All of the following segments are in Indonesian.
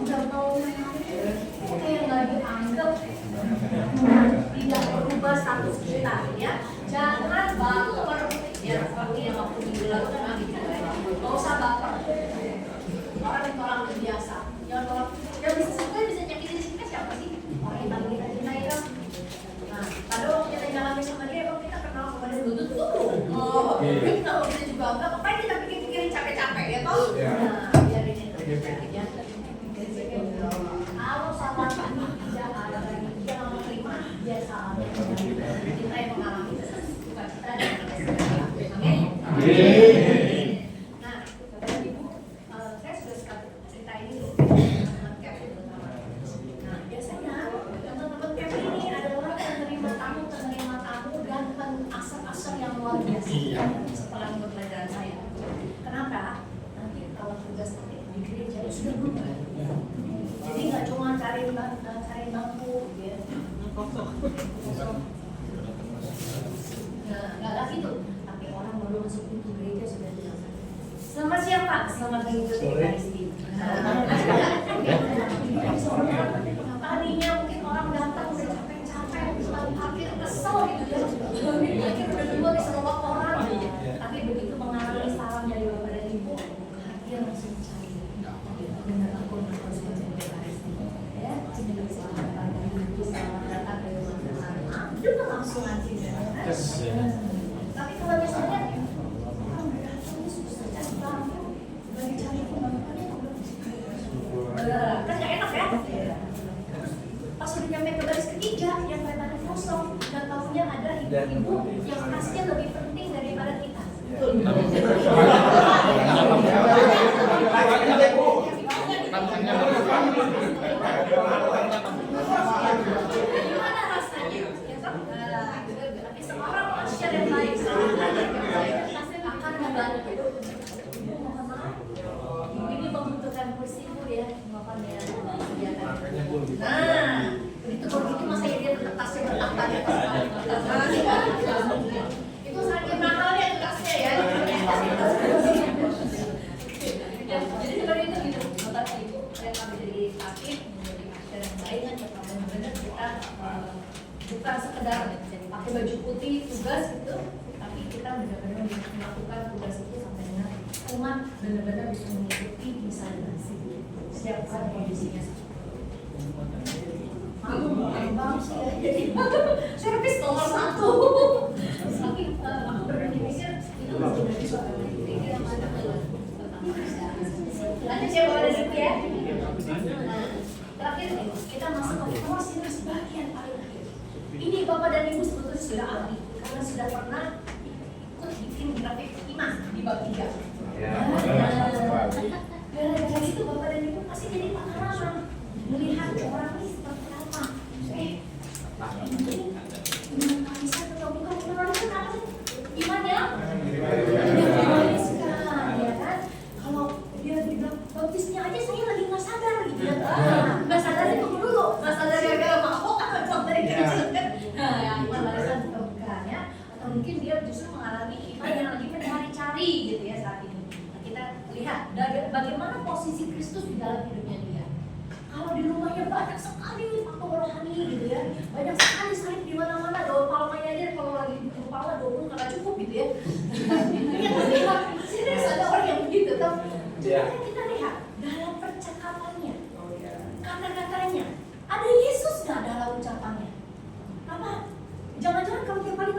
udah mau kayak nggak dianggap, tidak berubah status kita ya. Jangan baper ya, seperti yang aku bilang gitu ya. Nggak usah baper. Orang biasa. Yang bisa suka bisa nyakitin kita siapa sih? Orang yang paling kita cintai kan. Nah, pada waktu kita jalan sama dia, kita kenal sama dia dulu tuh. Oh, kalau kita juga enggak, ngapain kita pikirin capek-capek ya toh? Nah, biarin itu ya. Kalau sama ini tidak ada lagi yang menerima biasa aja. Kita yang mengalami bukan kita yang mengalami. Amin. Nah, Bapak Ibu, saya sudah cerita ini loh. Nah, biasanya teman-teman camp ini adalah penerima tamu dan asal-asal yang luar biasa setelah ikut pelajaran saya. Kenapa? Nanti kalau tugas di gereja sudah berubah. Jadi nggak cuma cari bangku, ya. Nah, nggak lagi tuh. Tapi orang baru masuk pintu gereja sudah bilang, selamat siang Pak, selamat mengikuti Ekaristi. Tadinya mungkin orang datang udah capek-capek, hampir kesel gitu ya. Akhirnya udah dulu diserobak orang. Tapi begitu mengalami salam dari Bapak dan Ibu, hati langsung cair. Benar aku harus menjadi Ekaristi. Ya, jadi selamat datang dari mana-mana. Itu langsung aja. Tapi kalau misalnya orang datang susah cari bangku, lagi cari pembangunan, kan nggak enak ya? Pas udah nyampe ke baris ketiga yang kelihatannya kosong, dan tahunya ada ibu-ibu yang tasnya lebih penting daripada kita. Gimana rasanya? Tapi seorang manusia yang baik, akan membantu. Ini membutuhkan kursi Bu ya, makan ya. Nah, begitu begitu masa ya dia tetap tasnya bertambah ya. Itu saking mahalnya itu tasnya ya. Jadi seperti itu gitu. Bapak Ibu, yang kami jadi sakit, menjadi manusia yang baik kan, benar-benar kita bukan sekedar pakai baju putih tugas gitu, tapi kita benar-benar melakukan tugas itu sampai dengan umat benar-benar bisa mengikuti misalnya siapkan kondisinya. Bang sih ya, jadi servis nomor 1. Tapi aku berpikir itu sudah suatu pikir yang ada lanjut ya bawa dari situ ya. Nah, terakhir nih kita masuk ke porsi bagian paling akhir. Ini Bapak dan Ibu sebetulnya sudah ahli karena sudah pernah ikut bikin grafik iman di bab 3. Gara-gara itu Bapak dan Ibu pasti jadi pengalaman melihat orang ini seperti apa. Ini bisa atau bukan? Orang itu apa sih? Iman ya? Iman sekali ya kan? Kalau dia bilang baptisnya aja saya lagi nggak sadar gitu ya kan? Nggak sadar itu dulu, nggak sadar gara-gara mabok atau dari kecil kan? Nah, yang iman barisan bukan ya? Atau mungkin dia justru mengalami iman yang lagi mencari-cari gitu ya saat ini. Nah, kita lihat bagaimana posisi Kristus di dalam hidupnya dia. Kalau di rumahnya banyak sekali faktor rohani gitu ya, banyak sekali salib di mana-mana, daun palmanya aja kalau lagi di kepala 20 nggak cukup gitu ya. Lihat, serius ada orang yang begitu kan? Kita lihat dalam percakapannya, kata-katanya, ada Yesus nggak dalam ucapannya? Apa? Jangan-jangan kalau tiap kali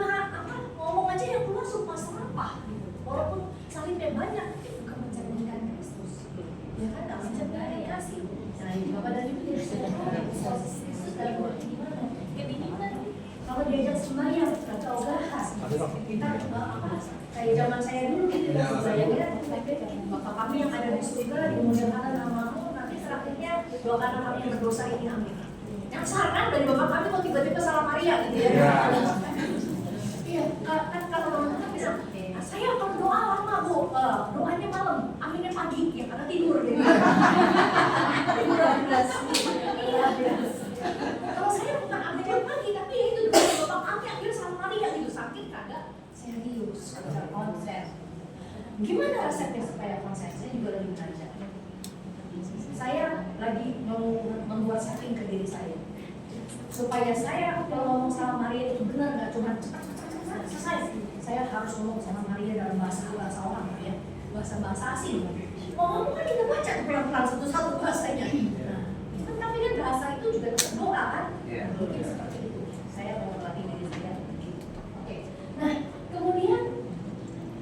ngomong aja yang keluar sumpah serapah gitu. Walaupun salibnya banyak, itu bukan mencerminkan Kristus. Ya kan nggak mencerminkan kasih. Nah, Bapak dan Ibu dia sudah tahu posisi Kristus dalam hati gimana? Kayak gimana? Kalau diajak sembahyang, atau bahas, kita apa? Kayak zaman saya dulu gitu ya, bayangnya Bapak kami yang ada di surga dimuliakan namamu, nanti terakhirnya doakan kami yang berdosa ini amin. Yang saran dari Bapak kami kok tiba-tiba salah Maria gitu ya? Iya, kan kalau teman-teman bilang, saya akan doa lama Bu, doanya malam, aminnya pagi, ya karena tidur gitu. Tidur abis. Kalau saya bukan aminnya pagi, tapi ya itu doa Bapak kami akhirnya sama Maria gitu, sakit kagak serius, konsen. Gimana resepnya supaya konsen? Saya juga lagi belajar. Saya lagi mau membuat setting ke diri saya supaya saya kalau ngomong sama Maria itu benar, nggak cuma cepat selesai. Saya harus ngomong sama Maria dalam bahasa orang ya, bahasa asing. Ngomong kan kita baca pelan-pelan satu-satu bahasanya. Nah, tapi kan bahasa itu juga tetap doa kan? Mungkin seperti itu. Saya mau melatih diri saya. Oke. Nah, kemudian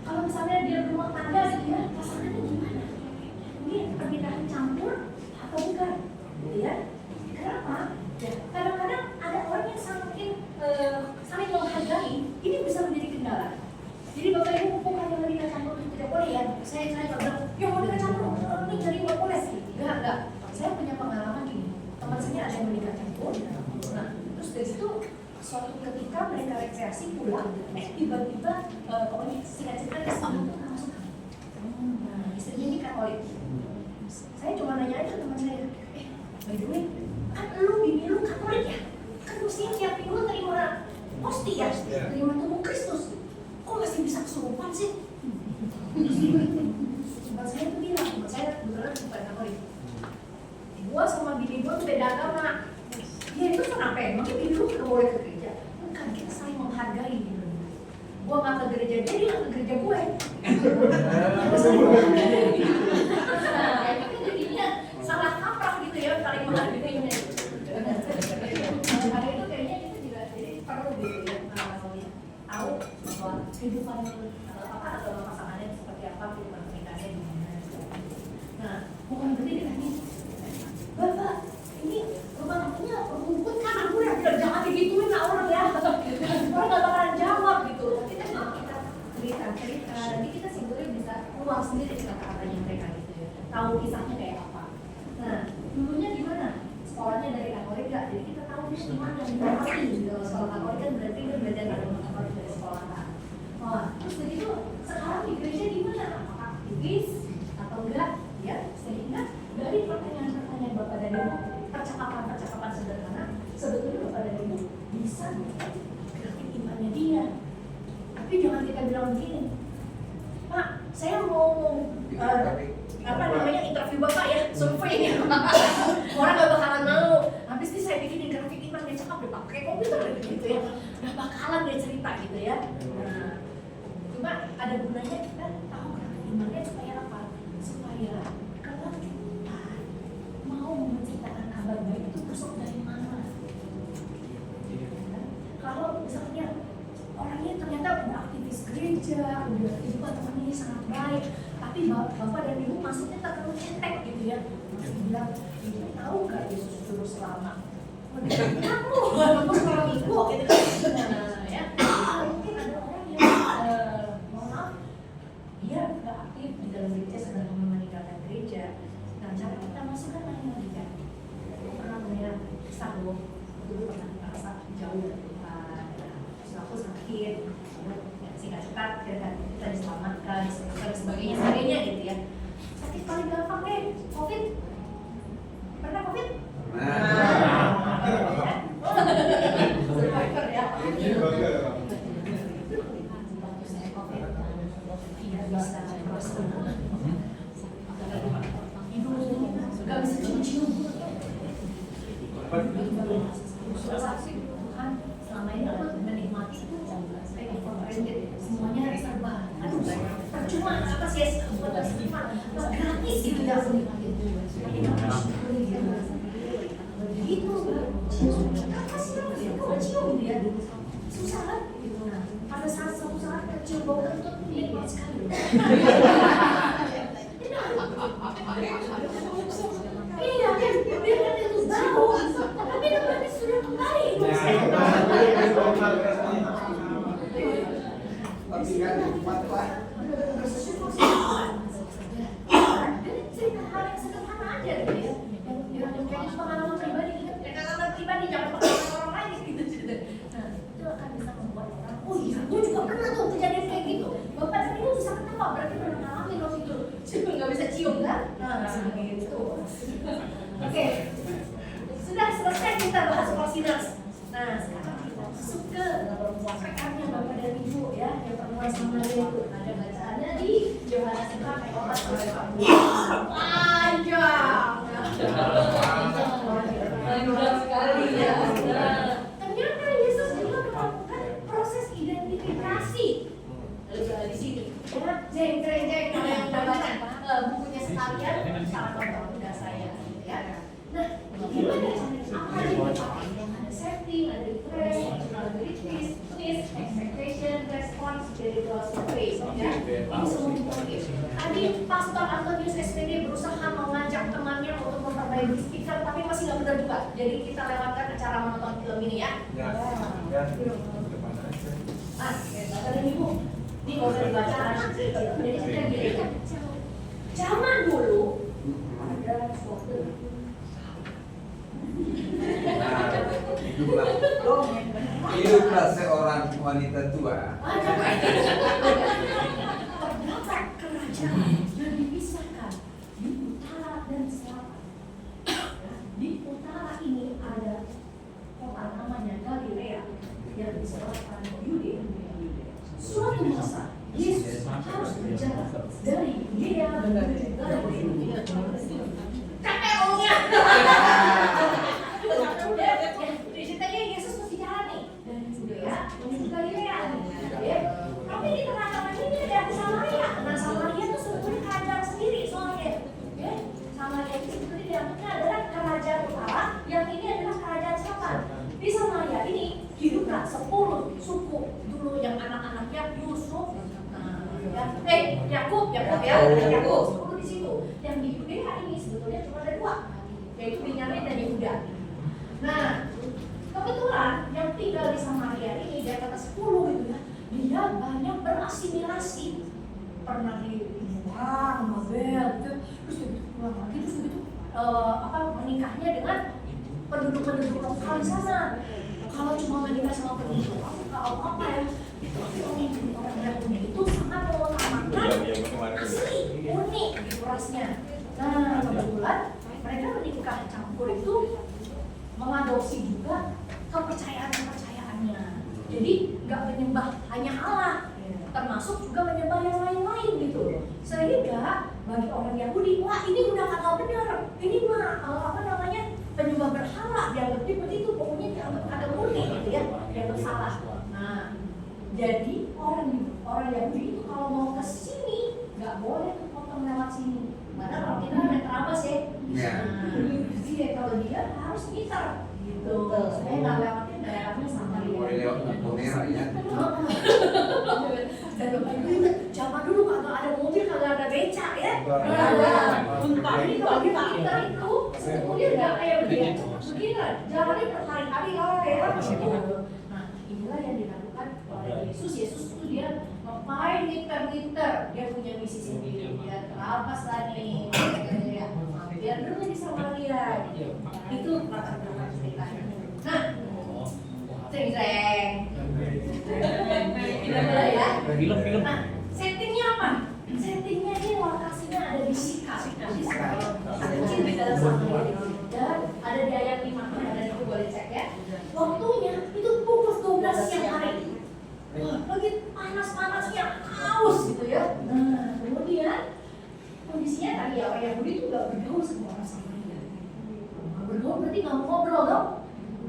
kalau misalnya dia berumah tangga gitu ya, pasangannya gimana? Ini pernikahan campur atau bukan? Gitu ya. Kenapa? Ya, kadang-kadang ada orang yang saling menghargai, ini bisa menjadi kendala. Jadi Bapak Ibu mumpung hanya menikah campur itu tidak boleh ya. Saya nggak bilang, ya mau menikah campur, ini jadi nggak boleh. Enggak. Saya punya pengalaman gini. Teman saya ada yang menikah campur. Nah, terus dari situ suatu ketika mereka rekreasi pulang, tiba-tiba pokoknya singkat cerita dia sebelum itu masuk. Nah, istrinya ini Katolik. Saya cuma nanya aja ke teman saya, by the way, kan bini lu Katolik ya? Kan mestinya tiap minggu terima hosti ya, terima tubuh Kristus. Kok masih bisa kesurupan sih? Teman saya tuh bilang, teman saya beneran bukan Katolik. Gua sama bini gua tuh beda agama. Ya itu kenapa? Emangnya bini lu nggak boleh ke gereja? Bukan, kita saling menghargai gitu. Gua nggak ke gereja dia nggak ke gereja gue. Nah, itu jadinya salah kaprah gitu ya, saling menghargainya. Karena itu kayaknya kita juga jadi perlu gitu ya, tahu bahwa kehidupan apa atau pasangannya seperti apa, kehidupan pernikahannya gimana. Nah, bukan berarti ditanya, Bapak, ini rumah tangganya rumput kan? Aku ya bilang jangan digituin lah orang ya. Orang nggak bakalan jawab gitu. Kita cerita, nanti kita sebetulnya bisa keluar sendiri kata-katanya mereka gitu ya. Tahu kisahnya kayak apa. Nah, dulunya gimana? Sekolahnya dari Katolik gak? Jadi kita tahu di mana yang dihormati gitu. Sekolah Katolik kan berarti kita belajar agama Katolik dari sekolah kan. Wah, terus begitu sekarang di gereja gimana? Apakah aktivis atau enggak? Ya, sehingga dari pertanyaan-pertanyaan Bapak dan Ibu, percakapan-percakapan sederhana, sebetulnya Bapak dan Ibu bisa gerakin imannya dia. Tapi jangan kita bilang begini, Pak, saya mau interview Bapak ya, survei ya. Orang gak bakalan mau. Habis ini saya bikinin grafik iman dia cakap deh pakai komputer gitu ya. Gak bakalan dia cerita gitu ya. Nah, cuma ada gunanya kita tahu grafik imannya supaya apa? Supaya kalau kita mau menciptakan kabar baik itu besok dari mana? Kalau misalnya orangnya ternyata udah aktivis gereja, udah kehidupan temannya sangat baik, tapi Bapak dan Ibu maksudnya tak terlalu cetek gitu ya. Masih bilang, Ibu tahu gak Yesus juru selamat? Aku seorang ibu gitu kan. Nah, ya. Mungkin ada orang yang mohon maaf, dia gak aktif di dalam gereja, sedang meninggalkan gereja. Nah, cara kita masukkan lagi kan. Aku pernah melihat kisah loh, dulu pernah merasa jauh dari Tuhan. Aku sakit, singkat cepat kita diselamatkan, dan sebagainya gitu ya. Sakit paling gampang deh, COVID. Pernah COVID? Survivor ya. Tidak bisa terus hidup, nggak bisa cium-cium. Tuhan selama ini menikmati semuanya serba, aduh percuma apa sih buat gratis gitu ya menikmati begitu apa sih kok cium gitu ya susah kan gitu. Nah pada suatu saat kecil bau kentut nikmat sekali. Iya kan dia kan itu bau tapi nanti sudah kembali tapi kan nikmat lah. Cerita hal yang sederhana aja gitu ya. Yang kayak pengalaman pribadi gitu. Pengalaman pribadi jangan pengalaman orang lain gitu. Nah, itu akan bisa membuat orang, oh iya, gue juga pernah tuh kejadian kayak gitu. Bapak dan Ibu bisa ketawa, berarti pernah ngalamin waktu itu. Cuma nggak bisa cium kan? Nah, gitu. Oke, sudah selesai kita bahas Kolosinas. Nah, sekarang kita masuk ke PR-nya Bapak dan Ibu ya, yang pertemuan sama dia itu ada bacaannya di Yohanes 4 ayat 4 sampai 40. Panjang. gimana caranya? Apa aja dipakai? Ada setting, ada refresh, ada retweet, twist, expectation, response, spiritual survey, ya. Ini semua dipakai. Tadi Pastor Antonius SPD berusaha mengajak temannya untuk memperbaiki speaker, tapi masih nggak benar juga. Jadi kita lewatkan cara menonton film ini ya. Ah, baca ini Bu. Ini kalau udah dibaca jadi kita gini. Zaman dulu ada suatu hiduplah seorang wanita tua. terdapat kerajaan yang dipisahkan di utara dan selatan. Di utara ini ada kota namanya Galilea yang di selatan Yudea. Suatu masa Yesus harus berjalan dari Yudea menuju Galilea. KPO-nya. Ceritanya Yesus mesti jalan nih dari Yudea menuju Galilea. Tapi di tengah-tengah ini ada Samaria. Nah, Samaria itu sebetulnya kerajaan sendiri soalnya. Samaria itu sebetulnya dianggapnya adalah kerajaan utara, yang ini adalah kerajaan selatan. Di Samaria ini hiduplah 10 suku dulu yang anak-anaknya Yusuf, Yakub ya, Yakub 10 di situ. Yang di Yudea ini sebetulnya cuma ada 2, yaitu Benyamin dan Yehuda. Nah, kebetulan yang tinggal di Samaria ini dia kata 10 gitu ya. Dia banyak berasimilasi, pernah di Babel, terus pulang lagi, terus begitu menikahnya dengan penduduk-penduduk lokal di sana. Kalau cuma menikah sama penduduk lokal, kalau apa ya? Orang Yahudi itu sangat mengutamakan asli, unik rasnya. Nah, kebetulan mereka menikah campur itu mengadopsi juga kepercayaannya. Jadi nggak menyembah hanya Allah, termasuk juga menyembah yang lain-lain gitu. Sehingga bagi orang Yahudi, wah ini udah kagak benar, ini mah penyembah berhala, dianggapnya begitu, pokoknya dianggap ada murni gitu ya, dianggap salah. Nah, jadi orang Yahudi itu kalau mau ke sini nggak boleh tuh potong lewat sini. Mana kalau kita naik terabas ya, jadi kalau dia harus gitar gitu, supaya nggak lewatin daerahnya sama dia. Boleh lewat kamera ya. Zaman dulu kagak ada mobil, kagak ada becak ya. Ini kalau kita itu sebetulnya nggak kayak begini, jalannya berkali-kali lah ya. Nah, inilah yang dilakukan oleh Yesus. Yesus itu dia ngapain nginter, dia punya misi sendiri. Dia terabas lagi, biar dulu di Samaria. Itu latar belakang ceritanya. Nah, ceng-ceng. Ya. Nah, settingnya apa? Settingnya ini lokasinya ada di Sikar, kecil di dalam Samaria. Dan ada di ayat 5, ada itu boleh cek ya. Waktunya itu pukul 12 siang hari. Wah, lagi panas-panasnya, haus gitu ya. Nah, kemudian kondisinya tadi ya, orang Yahudi itu gak bergaul sama orang Samaria. Bergaul berarti gak mau ngobrol dong.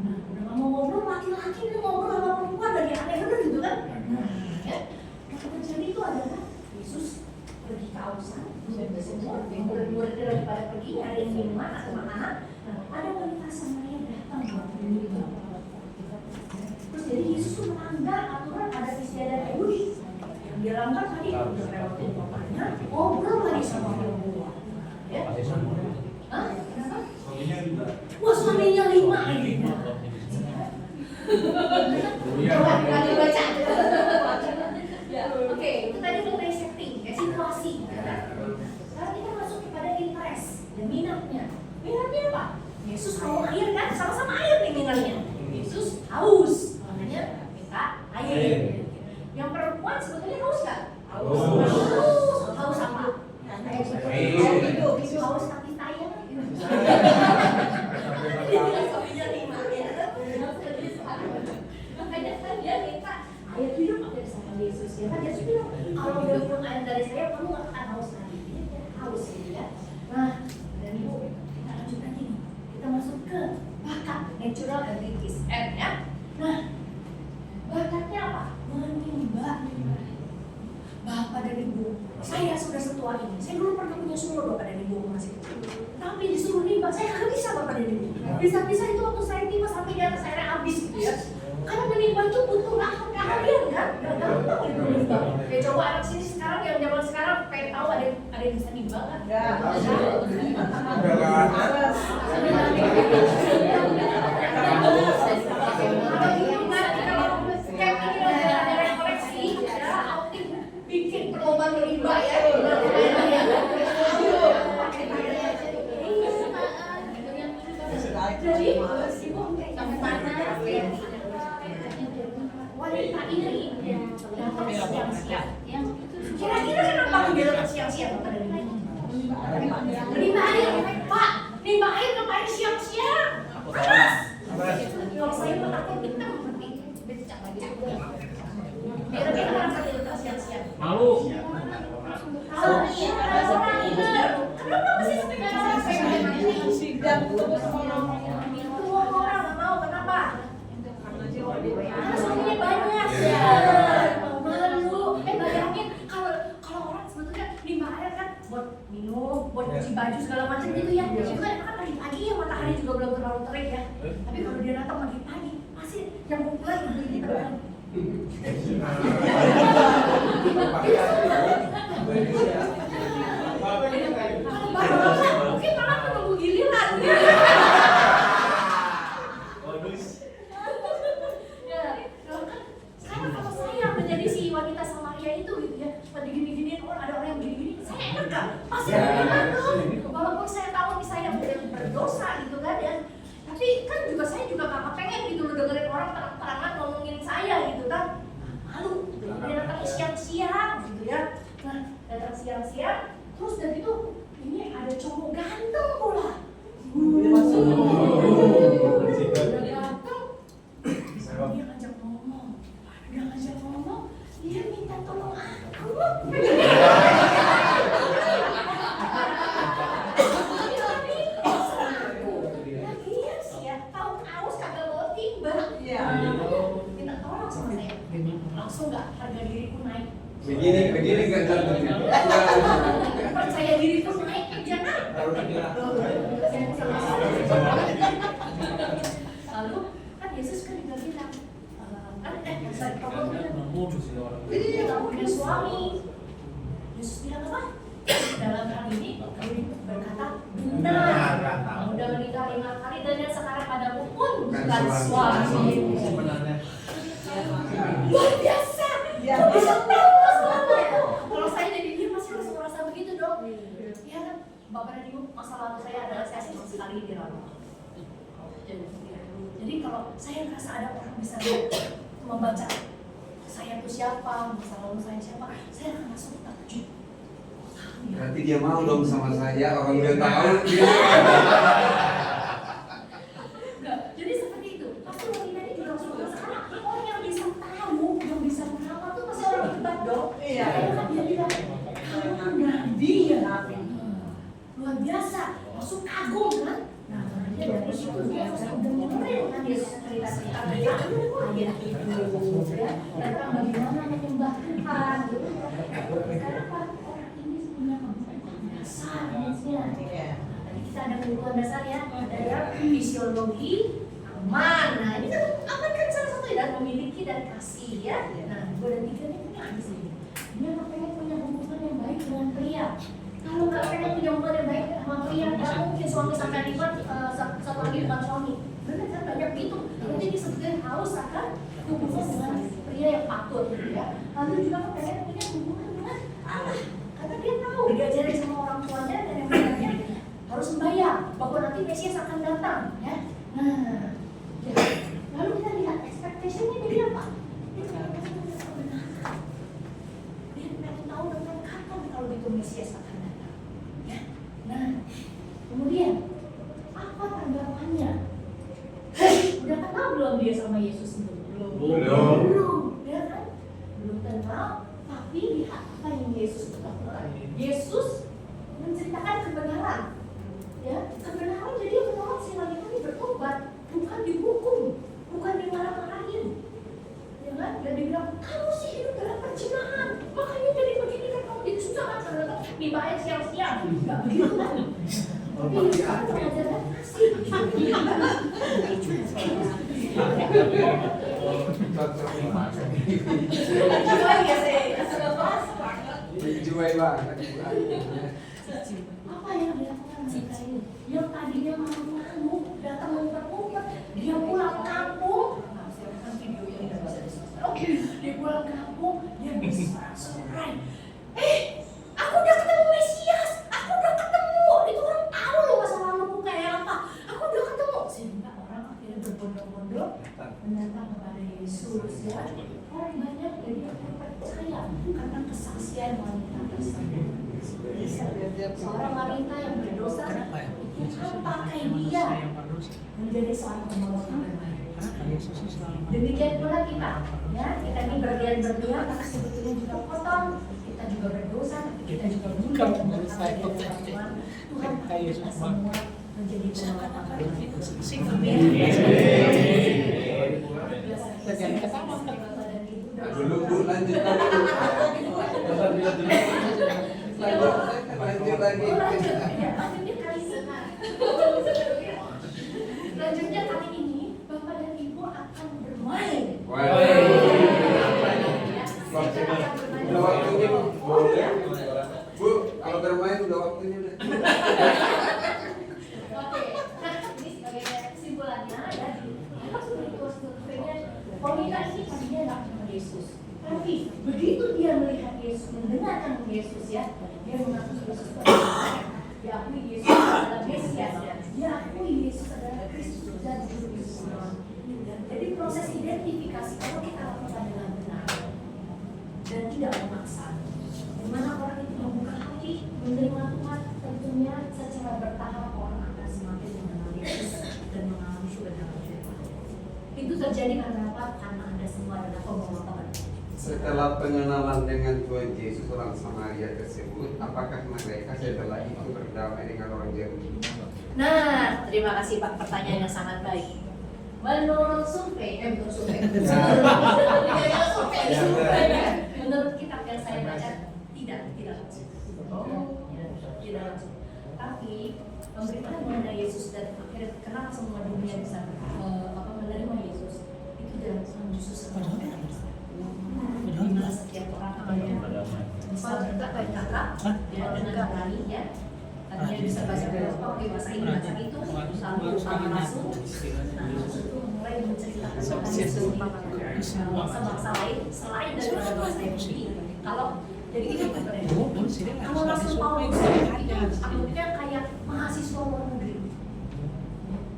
Nah, udah gak mau ngobrol, laki-laki itu ngobrol sama perempuan lagi aneh bener gitu kan. Nah, ya, yang terjadi itu adalah Yesus pergi ke Ausan, semua murid-muridnya lagi pada pergi nyariin minuman atau makanan. Nah, ada wanita Samaria datang buat minum. Terus jadi Yesus tuh melanggar aturan adat istiadat Yahudi. Yang dia langgar tadi udah lewatin bapaknya, ngobrol lagi sama perempuan. Ya? Hah? Kenapa? Wah, suaminya 5 lagi. Coba kalian baca. Ya, oke, itu tadi mengenai setting, situasi. Sekarang kita masuk kepada interest dan minatnya. Minatnya apa? Yesus mau air kan, sama-sama air nih minatnya. Yesus haus, makanya minta air. Yang perempuan sebetulnya haus nggak? Haus apa? Haus kaki saya. Makanya kan dia minta air hidup sama Yesus. Ya kan Yesus bilang, kalau udah minum air dari saya, kamu nggak akan haus lagi. Dia haus gitu ya. Nah, dan ibu kita lanjut lagi nih. Kita masuk ke bakat natural abilities, N ya. Nah, bakatnya apa? Menyembah Bapa dan Ibu. Saya sudah setua ini, saya dulu pernah punya sumur Bapak dan Ibu masih kecil. Tapi disuruh nimba, saya nggak bisa Bapak dan Ibu. Bisa-bisa itu waktu saya nimba sampai di atas airnya habis gitu ya. Karena menimba itu butuh keahlian kan, nggak gampang itu menimba. Ya coba anak sini sekarang yang zaman sekarang pengen tahu ada yang bisa nimba kan? Nggak. Bikin perlombaan menimba ya. Jadi ibu wanita ini datang siang-siang. Kira-kira kenapa dia datang siang-siang pada menimba air? Pak, nimba air ngapain siang-siang? Panas. Kalau saya takut hitam nanti becak-becak. Kira-kira kenapa dia datang siang-siang? Malu. Kenapa masih setinggal orang saya ini? Sidang terus orang nggak mau, kenapa? Karena suaminya banyak ya. Malu. Bayangin kalau orang sebetulnya nimba air kan buat minum, buat cuci baju segala macam gitu ya. Itu kan pagi-pagi ya, matahari juga belum terlalu terik ya. Tapi kalau dia datang pagi-pagi, pasti yang populer gitu kan. Kalau bapak mungkin malah menunggu giliran. Ya, sekarang kalau saya menjadi si wanita Samaria itu gitu ya, pada gini-giniin orang, ada orang yang gini-gini, saya enak gak? Pasti enak dong. Walaupun saya tahu nih saya berdosa gitu kan ya. Tapi kan saya juga kakak pengen gitu loh dengerin orang terang-terangan ngomongin saya gitu kan. Malu, dia datang siang-siang gitu ya. Nah, datang siang-siang, terus dari itu ini ada cowok ganteng pula. Udah ganteng, dia ngajak ngomong. Dia minta tolong aku. Langsung nggak harga diriku naik. Begini nggak jatuh. Percaya diriku naik aja kan? Lalu kan Yesus kan juga bilang, kamu punya suami. Yesus bilang apa? Dalam hal ini kamu berkata benar. Kamu udah menikah 5 kali dan yang sekarang padamu pun bukan suami. Luar biasa. Kok bisa tahu selama itu? Kalau saya jadi dia masih langsung merasa begitu dong. Ya kan, Bapak dan Ibu, masa lalu saya adalah saya senang sekali di dalam. Jadi kalau saya merasa ada orang bisa membaca saya itu siapa, masa lalu saya siapa, saya akan langsung takjub. Berarti dia mau dong sama saya, orang dia tahu. Jadi seperti itu. Pasti wanita ini juga langsung merasa karena orang yang bisa tahu, yang bisa merawat tuh pasti orang hebat dong. Iya. Karena dia bilang, kamu kan nabi ya. Luar biasa, langsung kagum kan? Nah, dia dari situ dia udah dengerin kan dia cerita-cerita tentang ayah itu, ya, tentang bagaimana menyembah Tuhan. Sekarang orang ini punya kebutuhan dasar, maksudnya. Tadi kita ada kebutuhan dasar ya, ada yang fisiologi, aman. Nah, ini kan aman kan salah satu ya, memiliki dan kasih ya. Nah, 2 dan 3 ini punya di sini. Dia pengen punya hubungan yang baik dengan pria. Kalau nggak pengen punya hubungan yang baik sama pria, nggak mungkin suami sampai ribet, satu lagi bukan suami. Benar kan banyak gitu. Jadi disebutkan haus akan hubungan dengan pria yang patut, gitu ya. Lalu juga pengen punya hubungan dengan Allah, karena dia tahu diajarin sama orang tuanya dan yang lainnya harus membayar bahwa nanti Mesias akan datang, ya. Nah, ya. Lalu kita lihat expectation-nya dia apa? Dia pengen kebenaran. Dia pengen tahu tentang kapan kalau itu Mesias akan datang. Ya. Nah, kemudian apa tanggapannya? Udah kenal belum dia sama Yesus itu? Belum, ya kan? Belum kenal, tapi lihat apa yang Yesus lakukan. Yesus menceritakan kebenaran, ya, kebenaran. Jadi yang menolong si wanita ini bertobat, bukan dihukum, bukan dimarah-marahin, ya kan? Dan dibilang kamu sih hidup dalam perzinahan, makanya jadi begini kan kamu jadi susah mengajarkan kasih. Dijual banget. Apa yang dilakukan mereka ini? Yang tadinya malu-malu, datang ngumpet-ngumpet, dia pulang kampung. Dia pulang kampung, dia bersorak-sorai. Aku udah ketemu Mesias, aku udah ketemu. Itu orang tahu loh masa laluku kayak apa. Aku udah ketemu. Sehingga orang akhirnya berbondong-bondong mendatang kepada Yesus ya. Orang banyak jadi akan percaya karena kesaksian wanita tersebut. Seorang wanita yang berdosa Tuhan pakai dia menjadi seorang pembawa kabar baik. Demikian pula kita, ya kita ini berlian-berlian, tapi sebetulnya juga kotor. Kita juga berdosa, kita juga bukan Tuhan pakai kita semua menjadi pembawa kabar baik. Dulu Bu, lanjut lagi. Lanjut lagi. Lanjutnya kali ini Bapak dan Ibu akan bermain. Udah waktunya Bu. Bu, kalau bermain udah waktunya udah. Oke, nah ini sebagai kesimpulannya ya di wanita ini tadinya anak sama Yesus. Tapi begitu dia melihat Yesus, mendengarkan Yesus ya, dia mengaku Yesus adalah, diakui Yesus adalah Mesias ya, diakui Yesus adalah Kristus dan Juru Selamat. Jadi proses identifikasi kalau kita lakukan dengan benar dan tidak memaksa, di mana orang itu membuka hati menerima Tuhan, tentunya secara bertahap orang akan semakin mengenal Yesus dan mengalami kebenaran firman. Itu terjadi karena apa? Karena Anda semua adalah pembawa kabar. Setelah pengenalan dengan Tuhan Yesus, orang Samaria tersebut, apakah mereka setelah itu berdamai dengan orang Yahudi? Nah, terima kasih Pak, pertanyaan yang sangat baik. Menurut survei, menurut kitab yang saya baca, tidak langsung. Tidak langsung. Tapi pemberitaan mengenai Yesus dan akhirnya kenapa semua dunia bisa menerima Yesus itu dalam justru sebenarnya. Dimana setiap orang bisa berkata ya dengan berani ya, tadinya bisa bahasa Eropa, bahasa ini bahasa itu, lalu para rasul, nah itu mulai menceritakan tentang Yesus bangsa-bangsa lain selain daripada bangsa Yahudi. Kalau jadi ini kalau Rasul Paulus itu anggapnya kayak mahasiswa luar negeri.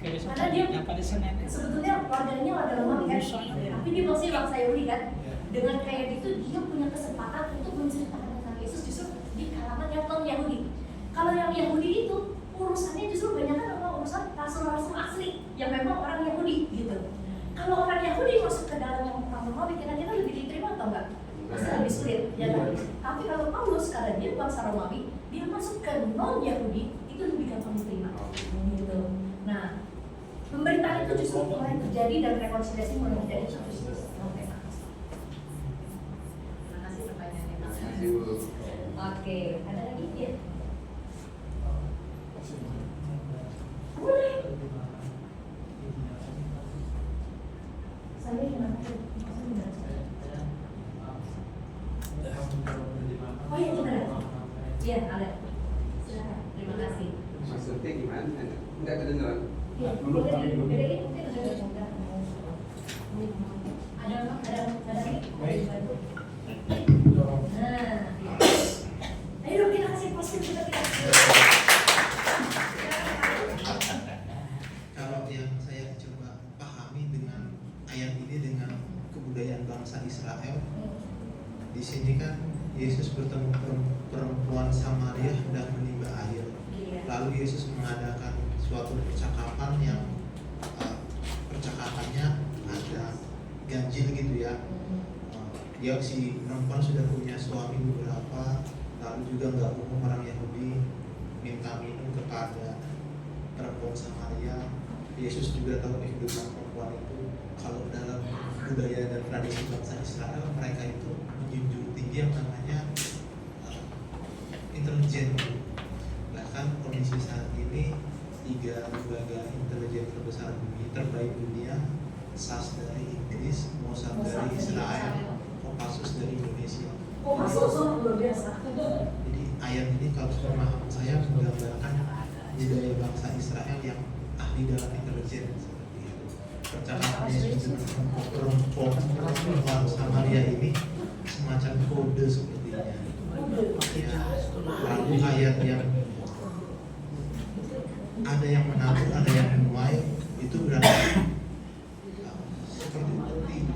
Karena dia sebetulnya warganya warga Romawi kan, tapi dia masih bangsa Yahudi kan. Dengan kayak gitu dia punya kesempatan untuk menceritakan tentang Yesus justru di kalangan yang non Yahudi. Kalau yang Yahudi itu urusannya justru banyak kan urusan rasul-rasul asli yang memang orang Yahudi gitu. Kalau orang Yahudi masuk ke dalam yang orang Romawi kira-kira lebih diterima atau enggak? Pasti lebih sulit ya kan. Tapi kalau Paulus karena dia bangsa Romawi, dia masuk ke non Yahudi itu lebih gampang diterima gitu. Nah, pemberitaan itu justru mulai terjadi dan rekonsiliasi mulai terjadi satu sisi. Oke, ada lagi ya? Boleh. Saya yang mana? Oh iya, benar. Iya, ada. Silakan. Terima kasih. Maksudnya gimana? Enggak kedengeran. Iya, boleh dibedain mungkin ada juga. Ada lagi? Nah, ayo kita kasih positif kita. Kalau yang saya coba pahami dengan ayat ini dengan kebudayaan bangsa Israel, di sini kan Yesus bertemu perempuan Samaria hendak menimba air. Lalu Yesus mengadakan suatu percakapan yang percakapannya ada ganjil gitu ya. Dia si perempuan sudah punya suami beberapa, lalu juga nggak umum orang Yahudi minta minum kepada perempuan Samaria. Yesus juga tahu kehidupan perempuan itu. Kalau dalam budaya dan tradisi bangsa Israel, mereka itu menjunjung tinggi yang namanya intelijen. Bahkan kondisi saat ini 3 lembaga intelijen terbesar dunia, terbaik dunia, SAS dari Inggris, Mossad dari Israel, Kopassus dari Indonesia. Luar biasa. Jadi ayat ini kalau pemahaman saya menggambarkan budaya bangsa Israel yang ahli dalam intelijen seperti itu. Percakapan Yesus dengan perempuan Samaria ini semacam kode sepertinya. Ya, lalu ayat yang ada yang menabur, ada yang menuai, itu berarti seperti itu.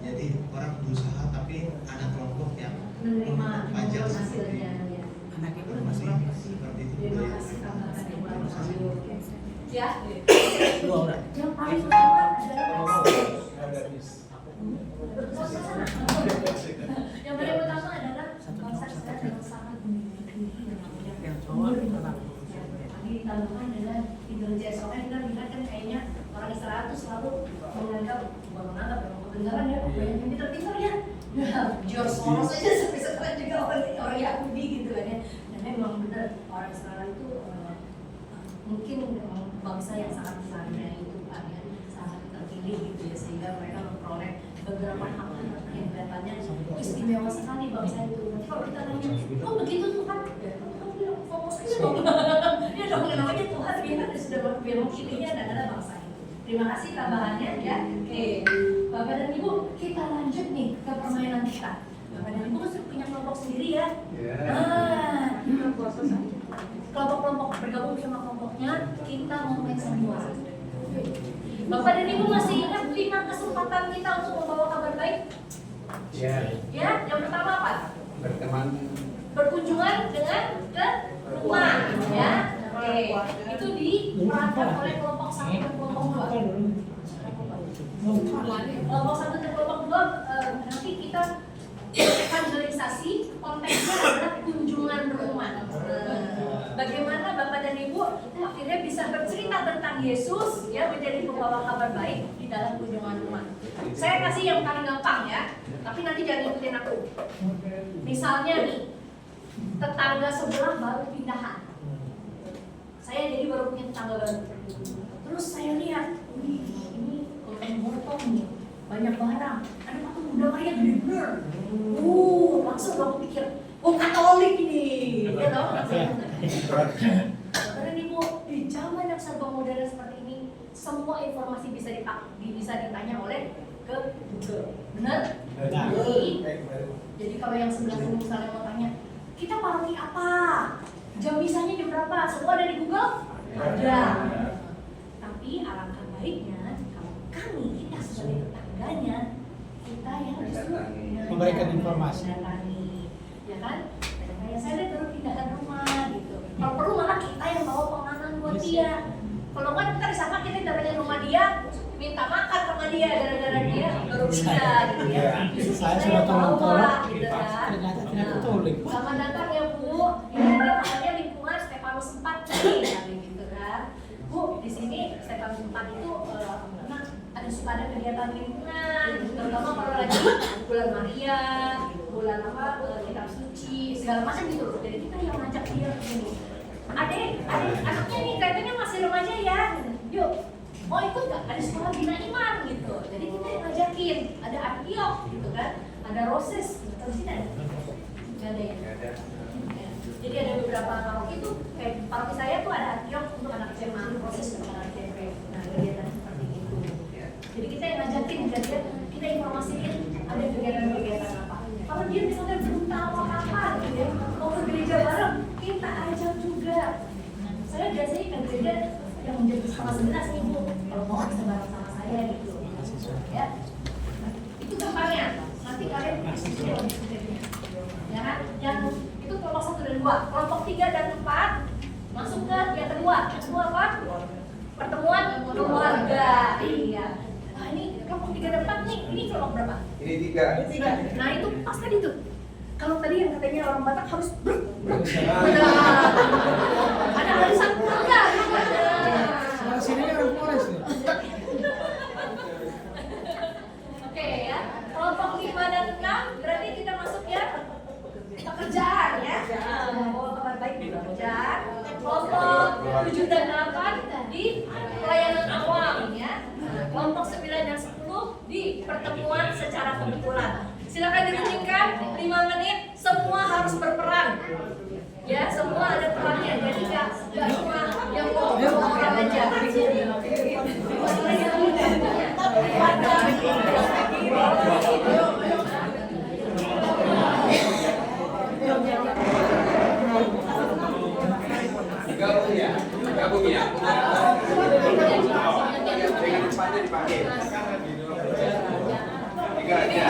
Jadi orang berusaha tapi ada kelompok yang Menerima pajak seperti hasilnya. itu. Anak itu Seperti itu Terima budaya. kasih tambahan yang ya. dua orang. Yang paling utama adalah yang paling utama adalah bangsa Israel yang sangat memiliki yang namanya tadi ditambahkan dengan intelijen. Soalnya kita lihat kan kayaknya orang Israel itu selalu menganggap kebenaran ya, banyak yang pintar-pintar ya. George Soros aja sampai juga orang Yahudi gitu kan ya. Dan memang benar orang Israel itu mungkin bangsa yang sangat besarnya itu kan ya, sangat terpilih gitu ya, sehingga mereka memperoleh beberapa hal yang kelihatannya istimewa sekali bangsa itu. Nanti kalau kita nanya, oh begitu Tuhan, ya Tuhan bilang fokus aja dong. Dia udah namanya Tuhan, dia sudah memilihnya adalah bangsa itu. Terima kasih tambahannya ya. Oke, Bapak dan Ibu, kita lanjut nih ke permainan kita. Bapak dan Ibu kan punya kelompok sendiri ya. Kelompok-kelompok bergabung sama kelompoknya, kita mau main semua. Bapak dan Ibu masih ingat 5 kesempatan kita untuk membawa kabar baik? Ya. Ya, yang pertama apa? Berteman. Berkunjungan dengan ke rumah, ya. Oke, itu diperankan oleh kelompok 1 dan kelompok 2. Kelompok 1 dan kelompok 2 nanti kita evangelisasi, konteksnya adalah kunjungan rumah. Bagaimana Bapak dan Ibu akhirnya bisa bercerita tentang Yesus ya, menjadi pembawa kabar baik di dalam kunjungan rumah. Saya kasih yang paling gampang ya, tapi nanti jangan ikutin aku. Misalnya nih, tetangga sebelah baru pindahan. Saya jadi baru punya tetangga baru. Terus saya lihat, wih ini gotong nih, banyak barang. Ada patung Bunda Maria gede bener. Langsung aku pikir, oh Katolik ini, ya tau? Karena Ibu di zaman yang serba modern seperti ini, semua informasi bisa ditanya oleh ke Google, benar? Jadi kalau yang sebelah sini misalnya mau tanya, kita paroki apa? Jam misanya jam berapa? Semua ada di Google? Ada. Tapi alangkah baiknya kalau kita sebagai tetangganya, kita yang justru memberikan informasi. Ya kan? Kayak saya lihat baru pindahan rumah gitu. Kalau perlu malah kita yang bawa penganan buat dia. Kalau kan kita disangka kita datangin rumah dia, minta makan sama dia gara-gara dia baru pindah gitu ya. Saya sudah tolong-tolong, gitu kan. ternyata tidak Katolik. Selamat datang ya Bu. Ini namanya lingkungan Stefanus 4 nih, gitu kan. Bu, di sini Stefanus 4 itu ada suka ada kegiatan lingkungan, terutama kalau lagi bulan Maria, bulan kitab suci, segala macam gitu. Jadi kita yang ngajak dia ke sini. Anaknya nih katanya masih remaja ya. Yuk, mau ikut nggak? Ada sekolah bina iman gitu. Jadi kita yang ngajakin. Ada Antioch gitu kan. Ada Roses. Di sini ada? Nggak ada ya? Ada. Jadi ada beberapa paroki itu, kayak paroki saya tuh ada Antioch untuk anak SMA, Roses untuk anak SMP. Nah, kegiatan seperti itu. Jadi kita yang ngajakin, dan kita informasiin ada kegiatan-kegiatan apa. Kalau dia misalnya belum tahu apa-apa gitu ya, mau ke gereja bareng, kita ajak juga. Saya biasanya ke gereja yang menjadi sama 11 nih Bu, kalau mau bisa bareng sama saya gitu. Ya, itu gampangnya. Nanti kalian bisa diskusinya. Ya kan? Yang itu kelompok 1 dan 2, kelompok 3 dan 4 masuk ke yang kedua. Yang kedua apa? Pertemuan keluarga. Iya. Nah ini kelompok 3 dan 4 nih, ini kelompok berapa? Ini 3. Nah itu pas tadi tuh. Kalau tadi yang katanya orang Batak harus ada arisan keluarga. Sebelah sini orang Polres nih. Oke ya. Kelompok 5 dan 6 berarti kita masuk ya pekerjaan ya. Bawa kabar baik di pekerjaan. Kelompok 7 dan 8 Ya, semua ada perannya. Jadi nggak cuma yang mau orang aja. Gabung ya, gabung ya. Dengan depannya dipakai. Tiga aja.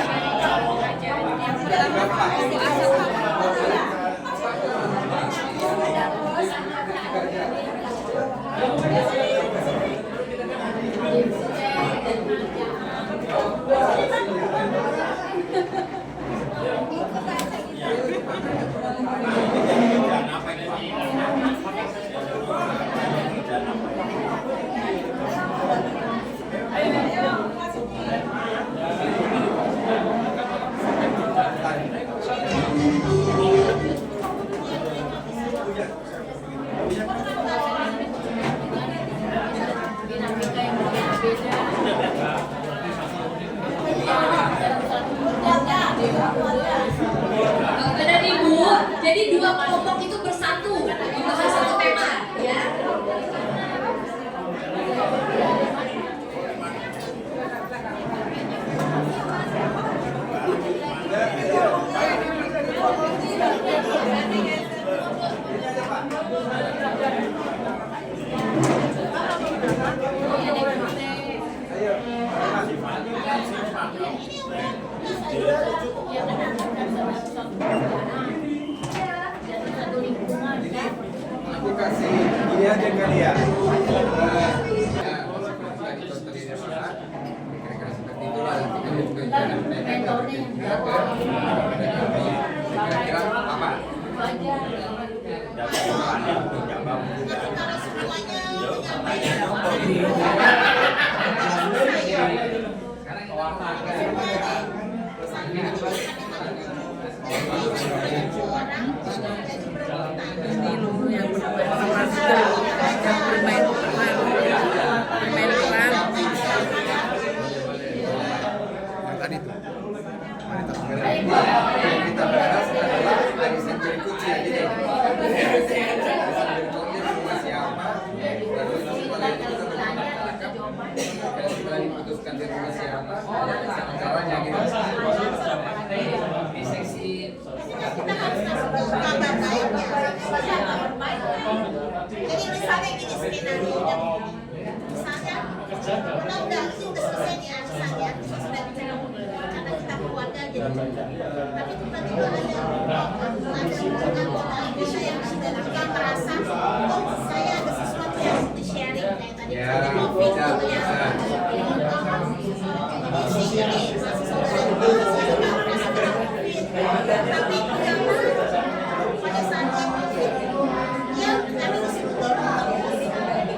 Benar Ibu, jadi dua kelompok itu bersatu membahas satu tema, ya. Aku kasih ini aja kali ya. Kira-kira seperti itulah nanti kalian kira-kira apa? Tadi tuh kita bahas adalah arisan berikutnya jadi siapa lalu setelah itu kita berangkat setelah diputuskan di rumah siapa caranya gitu di seksi Jadi misalnya gini skenario, misalnya udah selesai nih arisannya, sudah bicara karena kita keluarga jadi tapi tiba-tiba ada anggota yang sudah merasa oh saya ada sesuatu yang harus di sharing kayak tadi ya kopi bisa gitu ya. Jadi ini masih sesuatu tapi pada saat itu ya kami mesti bawain Alkitab.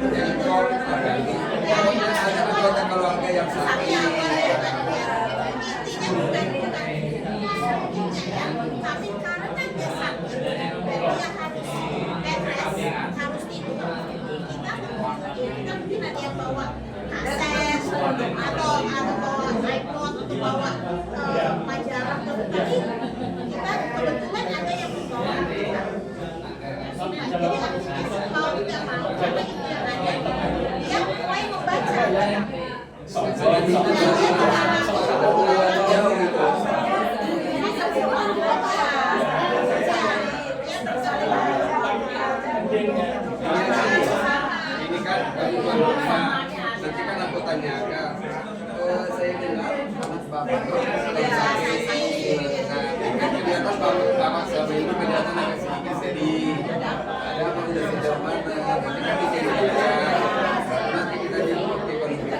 jangan call ada anggota keluarga yang sakit Intinya bukan tapi karena dia sakit dan dia harus bed rest, harus tidur. Kita mungkin ada yang bawa kaset atau bawa iPod atau bawa majalah tapi kita kebetulan ada yang membawa Alkitab. Jadi mau tidak mau karena itu yang ada dia mulai membaca. jauh gitu ini kan nanti kan aku tanyakan saya dengar anak bapak sedang sakit nah kan kelihatan bapak selama ini kelihatan agak sedikit sedih ada apa udah sejauh mana nanti kan diceritakan nanti kita jemput di konflik.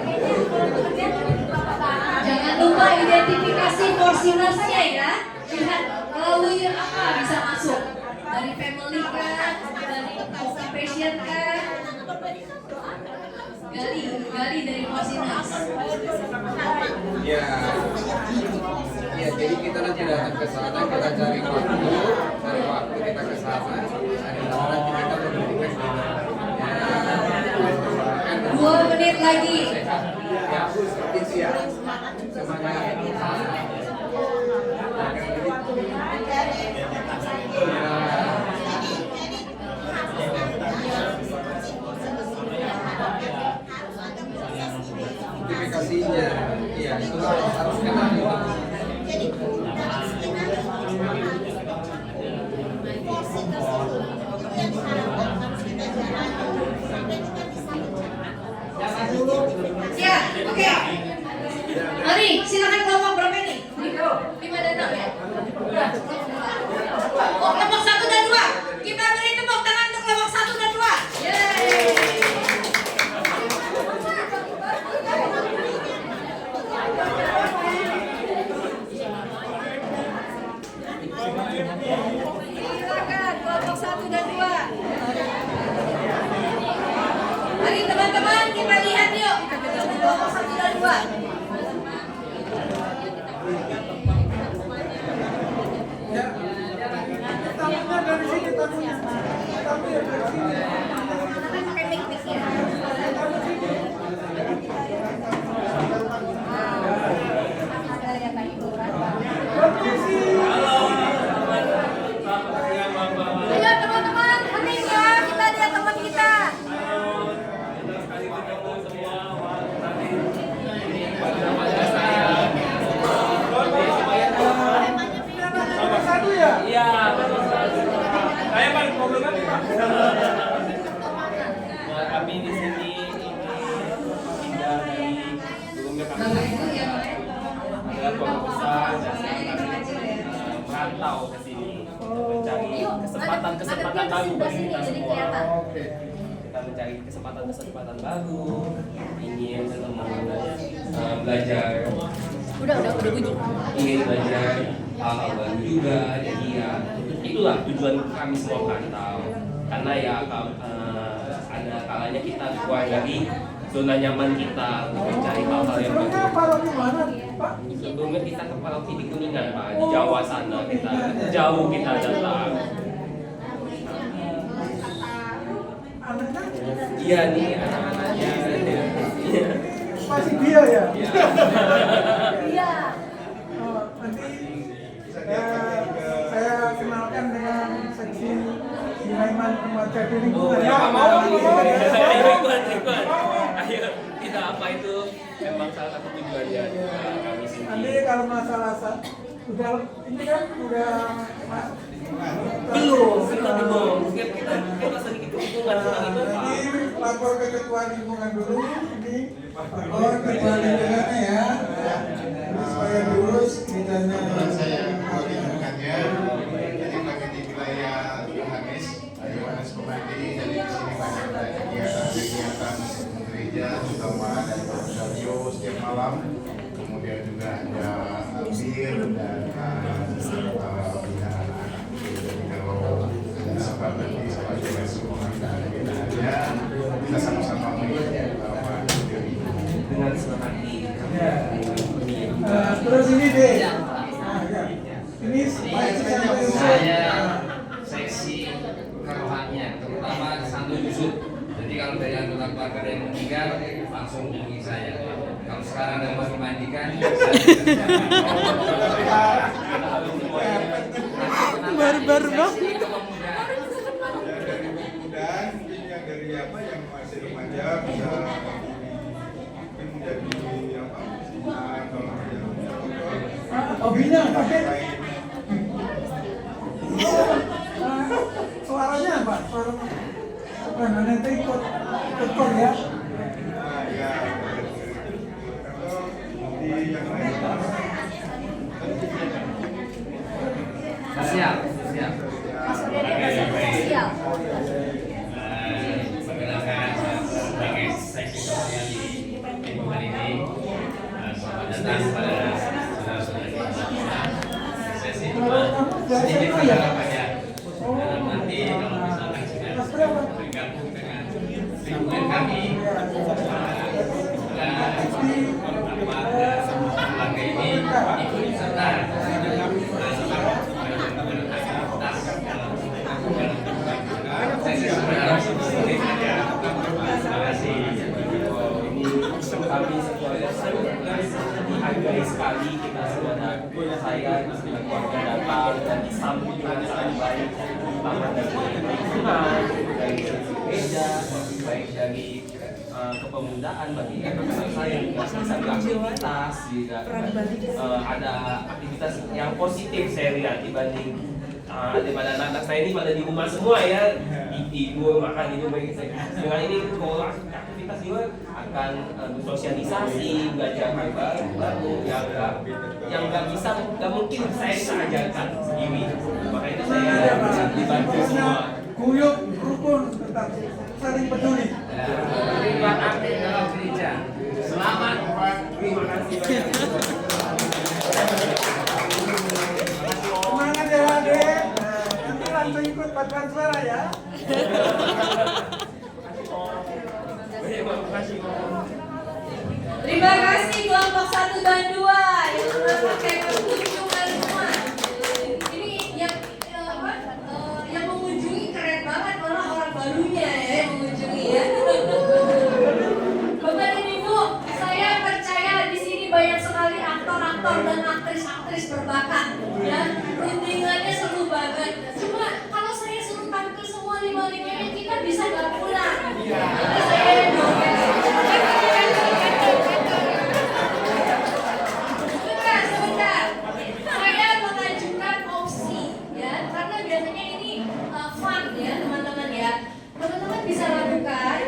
Jangan lupa identifikasi portionersnya ya. Lihat melalui apa bisa masuk dari family kah, dari occupation kah. Gali dari portioners. Ya, ya jadi kita nanti datang ke sana, kita cari waktu kita ke sana, nanti kita berdiskusi. Ya, 2 menit lagi. Ya, seperti itu ya. Semangat. lokasinya. Iya, itu harus kena gitu. Jadi dalam skenario ini cuma harus porsi tersebut itu yang diharapkan harus kita jalani sampai kita bisa mencapai. Ya, oke. Mari, silakan kelompok berapa ini? 5 dan 6 ya. Oh, kelompok 1 dan 2. Kita beri tepuk tangan untuk kelompok 1 dan 2. Yeay. Silakan kelompok 1 dan 2. Mari teman-teman kita lihat yuk. Kelompok 1 dan 2. Pakai mic-mic ya. Ayo teman-teman, hening ya, kita lihat teman kita. Satu ya? Iya, saya paling problem apa Pak? Nah, kami di sini tinggal dari sebelumnya kami ada keluarga besar dan kami merantau ke sini mencari kesempatan baru bagi kita semua. Kita mencari kesempatan baru, ingin ketemu belajar. Udah bunyi. Ingin belajar hal-hal baru juga, jadi ya itulah tujuan kami semua merantau. Karena ya ada kalanya kita keluar dari zona nyaman kita untuk mencari hal-hal yang baru. Parok di mana, Pak? Sebelumnya kita ke Paroki di Kuningan Pak, di Jawa sana kita jauh kita datang. Anaknya Iya nih anak-anaknya. Iya. masih dia ya? Iya. Iya. Oh, nanti saya kenalkan dengan seksi Sulaiman Remaja di lingkungan. Ya, mau. Ikut. Ayo, kita apa itu memang salah satu tujuannya kami sini. Nanti kalau masalah udah ini kan udah Kita belum. Kita sedikit hubungan tentang itu Pak. Ini lapor ke ketua lingkungan dulu. Ini lapor ketua lingkungannya ya. Supaya lurus kitanya. Saya koordinasikannya. Jadi bagi di wilayah Yohanes Komandi, jadi di sini banyak kegiatan gereja, terutama dari Rosario setiap malam. Kemudian juga ada bir dan bina anak-anak. Jadi kalau ada sempat nanti sama juga semua kita ada binaannya, kita sama-sama mengikuti Dengan senang hati. Terus ini deh. Nah, ya. Ini Saya seksi kerohanian, terutama santu Yusuf. Jadi kalau dari anggota keluarga yang meninggal langsung hubungi saya. Kalau sekarang ada mau dimandikan, Baru-baru banget. dan yang dari apa yang masih remaja bisa mungkin menjadi apa hobinya pakai suaranya apa? Suara nanti ikut kor ya. ya di yang lain siap. Mas Dede bahasa sosial. Perkenalkan sebagai seksi sosial di lingkungan ini. Selamat datang pada saudara-saudari kita. Sesi sedikit harapannya dalam nanti kalau misalkan sudah bergabung dengan lingkungan kami keluarga ini ikut serta Kami sekeluarga dihargai sekali kita semua saya dan keluarga datang dan disambut dengan sangat baik, terutama dari lingkungan, dari gereja, baik dari kepemudaan bagi anak-anak saya, bisa beraktivitas, juga ada aktivitas yang positif saya lihat dibanding daripada anak-anak saya ini pada di rumah semua ya, tidur makan itu bagi saya. Dengan ini kalau aktivitas juga akan bersosialisasi, belajar hal baru yang nggak mungkin saya bisa ajarkan sendiri. Maka itu saya dibantu semua. Guyup, rukun, tetap saling peduli. Terlibat aktif dalam gereja. Selamat. Terima kasih banyak. Semangat ya adik. Nanti langsung ikut paduan suara ya. Terima kasih kelompok 1 dan 2 yang telah pakai kunjungan semua. Ini yang mengunjungi keren banget, malah orang barunya ya yang mengunjungi ya. Bapak dan Ibu, saya percaya di sini banyak sekali aktor-aktor dan aktris-aktris berbakat ya. Rundingannya seru banget. Cuma kalau saya suruh tampil semua 5-5-nya kita bisa nggak pulang. Jadi saya joget. Sebentar. Saya mengajukan opsi ya, karena biasanya ini fun ya teman-teman ya. Teman-teman bisa lakukan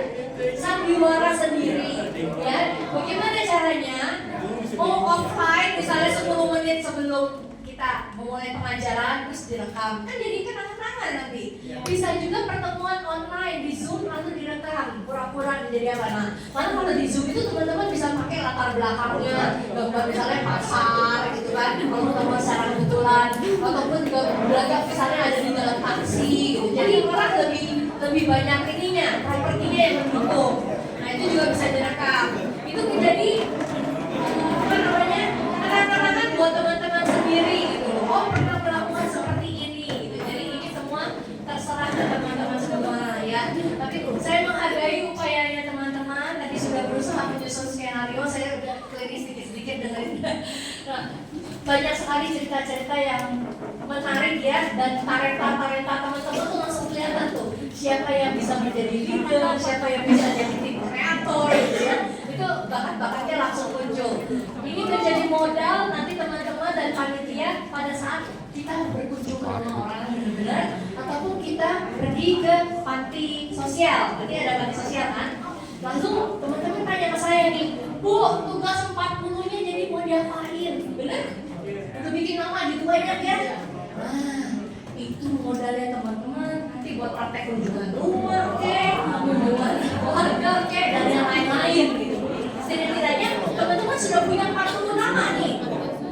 sandiwara sendiri ya. Bagaimana caranya? Mau offline misalnya 10 menit sebelum kita memulai pengajaran terus direkam, kan jadi kenang-kenangan nanti. Bisa juga pertemuan online di Zoom lalu direkam, pura-pura menjadi apa? Nah, karena kalau di Zoom itu teman-teman bisa pakai latar belakangnya, gambar misalnya pasar gitu kan, kalau ketemu secara kebetulan, ataupun juga belajar misalnya ada di dalam taksi gitu. Jadi orang lebih banyak ininya, propertinya yang mendukung. Nah itu juga bisa direkam. Itu menjadi kenang-kenangan buat teman-teman sendiri gitu. Oh pernah melakukan seperti ini gitu. Jadi ini semua terserah ke teman-teman semua ya. Tapi saya menghargai upayanya teman-teman. Tadi sudah berusaha menyusun skenario. Saya udah keliling sedikit-sedikit dengerin. Nah, banyak sekali cerita-cerita yang menarik ya, dan talenta teman-teman tuh langsung kelihatan tuh siapa yang bisa menjadi leader, siapa yang bisa jadi tim kreator gitu ya. Itu bakat-bakatnya langsung muncul. Ini menjadi modal nanti teman-teman dan panitia pada saat kita berkunjung ke rumah orang benar-benar, ataupun kita pergi ke panti sosial. Nanti ada panti sosial kan? Langsung teman-teman tanya ke saya nih, Bu, tugas 40-nya jadi mau diapain? Bener? Untuk bikin nama gitu banyak ya? Nah, itu modalnya teman-teman. Nanti buat praktek kunjungan rumah, kunjungan keluarga, dan yang lain-lain gitu. Setidaknya teman-teman sudah punya 40 nama nih.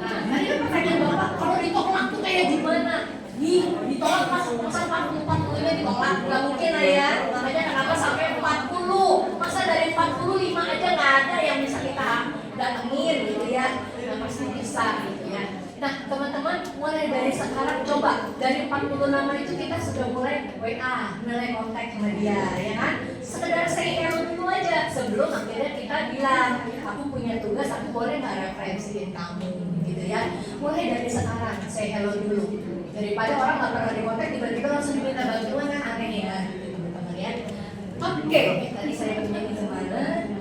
Nah, tadi kan pertanyaan Bapak, kalau ditolak tuh kayak gimana? Nih, ditolak masa 40-nya ditolak, nggak mungkin lah ya. Makanya kenapa sampai 40? Masa dari 45 aja nggak ada yang bisa kita datengin gitu ya. Nah, pasti bisa gitu ya. Nah, teman-teman mulai dari sekarang coba dari 40 nama itu kita sudah mulai WA, mulai kontak sama dia, ya kan? Sekedar say hello dulu aja sebelum akhirnya kita bilang, aku punya tugas, aku boleh nggak referensiin kamu, gitu ya? Mulai dari sekarang say hello dulu, daripada orang nggak pernah dikontak tiba-tiba langsung diminta bantuan kan aneh ya, gitu teman-teman ya. Oke, tadi saya punya kemana?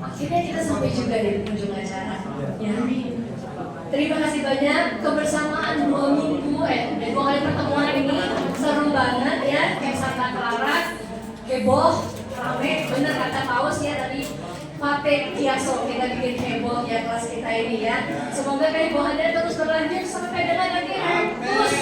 Akhirnya kita sampai juga di penghujung acara. Ya. Terima kasih banyak kebersamaan 2 minggu, 2 kali pertemuan ini seru banget ya, kayak Santa Clara, heboh, rame, bener kata Paus ya tadi. Mate Kiaso kita bikin heboh ya kelas kita ini ya. Semoga kehebohannya terus berlanjut sampai dengan nanti terus.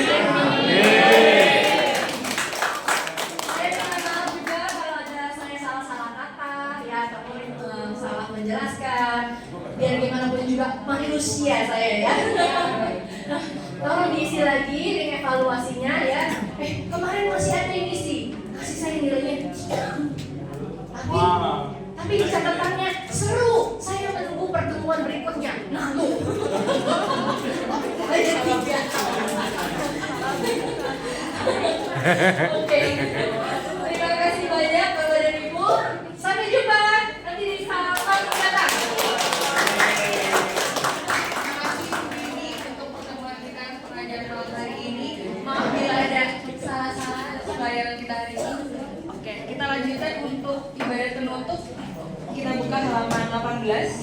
Menjelaskan biar gimana pun juga manusia saya ya. Nah, tolong diisi lagi link evaluasinya ya. Kemarin masih ada yang isi, kasih saya nilainya 3. Tapi di catatannya seru. Saya menunggu pertemuan berikutnya. Nah, aja 3. Oke. Terima kasih banyak Bapak dan Ibu. Sampai jumpa. Maaf bila ada salah-salah pembayaran kita hari ini. Oke. Oke, kita lanjutkan untuk ibadah penutup. Kita buka halaman 18.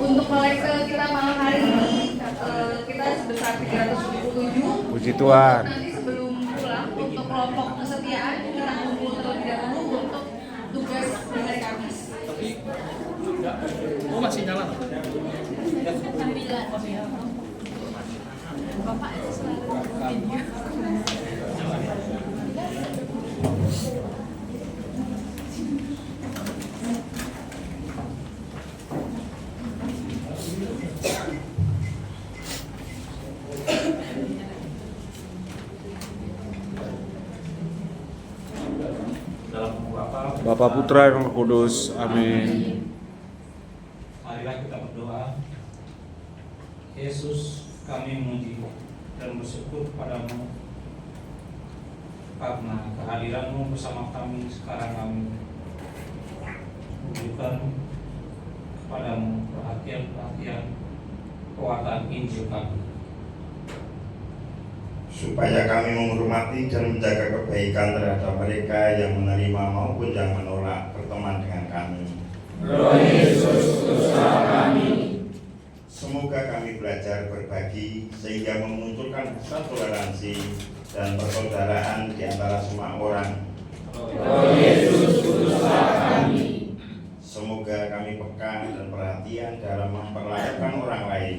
Untuk kolektor kita malam hari ini kita sebesar 377. Puji Tuhan. Nanti sebelum pulang untuk kelompok kesetiaan kita kumpul terlebih dahulu untuk tugas di hari Kamis. Oh, masih nyala. Bapak itu selalu video. Bapa, Putra, dan Roh Kudus. Amin. Marilah kita berdoa. Yesus, kami memuji dan bersyukur kepadamu karena kehadiranmu bersama kami sekarang. Kami tunjukkan kepadamu perhatian kekuatan Injil kami, supaya kami menghormati dan menjaga kebaikan terhadap mereka yang menerima maupun yang menolak berteman dengan kami. Roh Yesus, utuslah kami. Semoga kami belajar berbagi sehingga memunculkan rasa toleransi dan persaudaraan di antara semua orang. Roh Yesus, utuslah kami. Semoga kami peka dan perhatian dalam memperlakukan orang lain,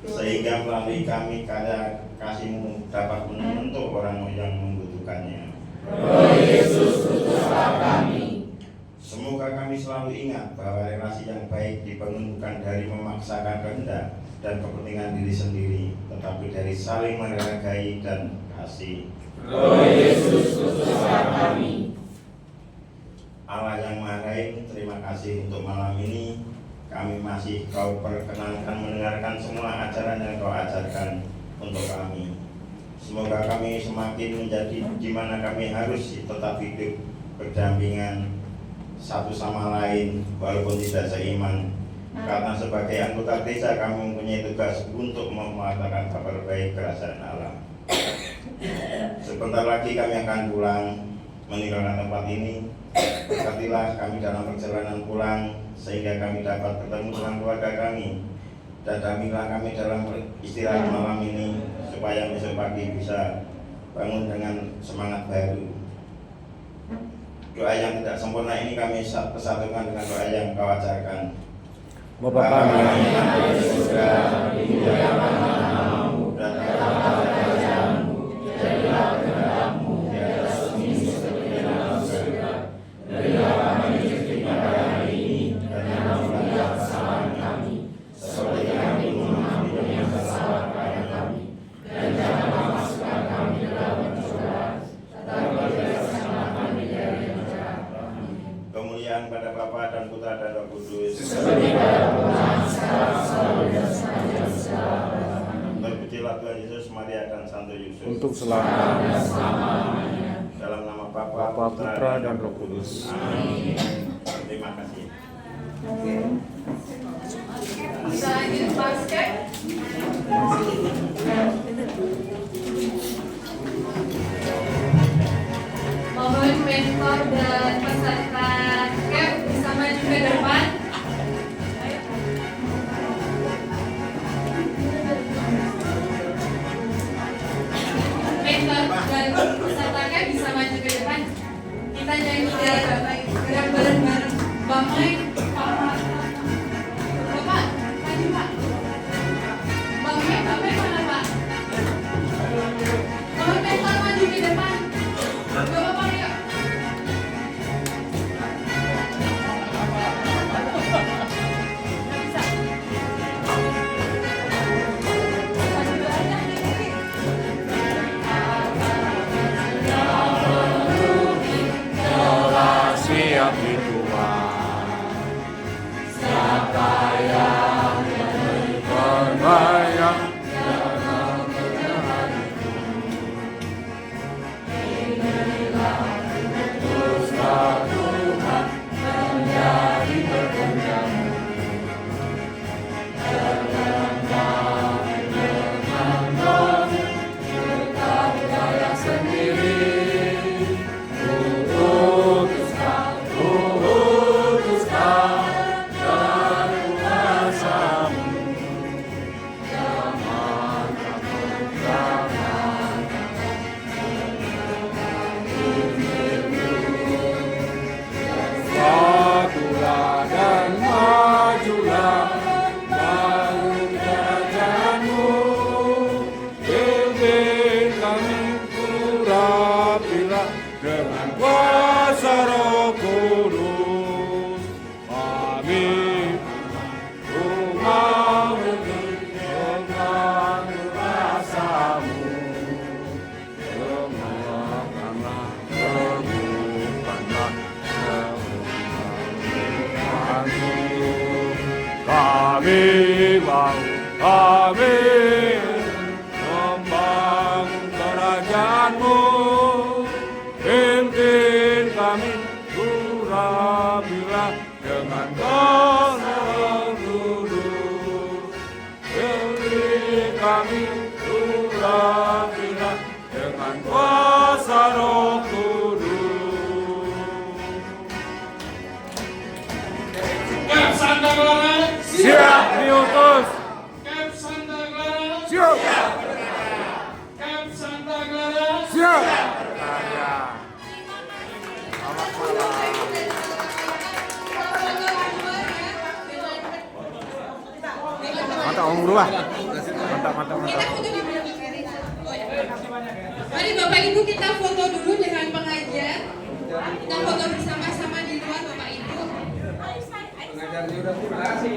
sehingga melalui kami karya kasih-Mu dapat menyentuh orang yang membutuhkannya. Roh Yesus, utuslah kami. Semoga kami selalu ingat bahwa relasi yang baik dibangun bukan dari memaksakan kehendak dan kepentingan diri sendiri, tetapi dari saling menghargai dan kasih. Roh Yesus, utuslah kami. Allah yang Maha Baik, terima kasih untuk malam ini. Kami masih Kau perkenankan mendengarkan semua ajaran yang Kau ajarkan untuk kami. Semoga kami semakin menjadi di mana kami harus tetap hidup berdampingan satu sama lain walaupun tidak seiman, karena sebagai anggota gereja kami mempunyai tugas untuk mematakan kabar baik kerajaan Allah. Sebentar lagi kami akan pulang meninggalkan tempat ini. Berkatilah kami dalam perjalanan pulang sehingga kami dapat bertemu dengan keluarga kami, dan dampingilah kami dalam istirahat malam ini supaya besok pagi bisa bangun dengan semangat baru. Doa yang tidak sempurna ini kami persatukan dengan doa yang Kau ajarkan. Bapa kami yang ada di surga, dimuliakan namamu, datanglah kerajaanmu, jadilah kehendakmu di atas bumi seperti di dalam surga. Berilah kami rezeki pada hari ini, dan ampunilah kesalahan kami, seperti kami mengampuni yang bersalah kepada kami. Dan janganlah masukkan kami ke dalam pencobaan, tetapi bebaskanlah kami dari yang jahat. Kemuliaan pada Bapa dan Putra dan Roh Kudus, seperti pada permulaan, sekarang, selalu, dan selamanya. Terpujilah Tuhan Yesus, Maria dan Santo Yusuf, untuk selamanya. Dalam nama Bapa, Bapa, Putra, dan Roh Kudus. Amin. Terima kasih. Bisa lanjut basket. Mohon mentor dan peserta camp bisa maju ke depan. Mentor dan peserta camp bisa maju ke depan. Kita nyanyi gerak bareng-bareng. Bang Mike, Pak. Bapak, maju Pak. Bang Mike mana Pak? Mohon mentor maju ke depan. Bapak yuk. Siap di Tuhan, siapa yang berbayang dalam kebenaran itu. Inilah putuslah Tuhan menjadi berkendamu. Terlengkapi dengan kami membangun kerajaan-Mu. Pimpin kami pura-pura dengan tenang duduk. Pimpin kami pura-pura dengan kuasa Roh Kudus. Cap Santa Clara. Siap diutus. Cap Santa Clara. Siap. Cap Santa Clara. Siap. Mantap Om Guru, Pak. Mantap. Kita foto di belakang. Oh ya. Mari Bapak Ibu kita foto dulu dengan pengajar. Kita foto bersama-sama di luar Bapak Ibu.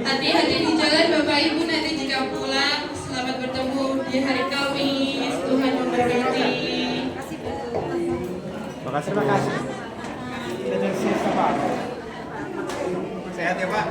Hati-hati di jalan Bapak Ibu nanti jika pulang. Selamat bertemu di hari Kamis. Tuhan memberkati. Terima kasih. Sehat ya Pak.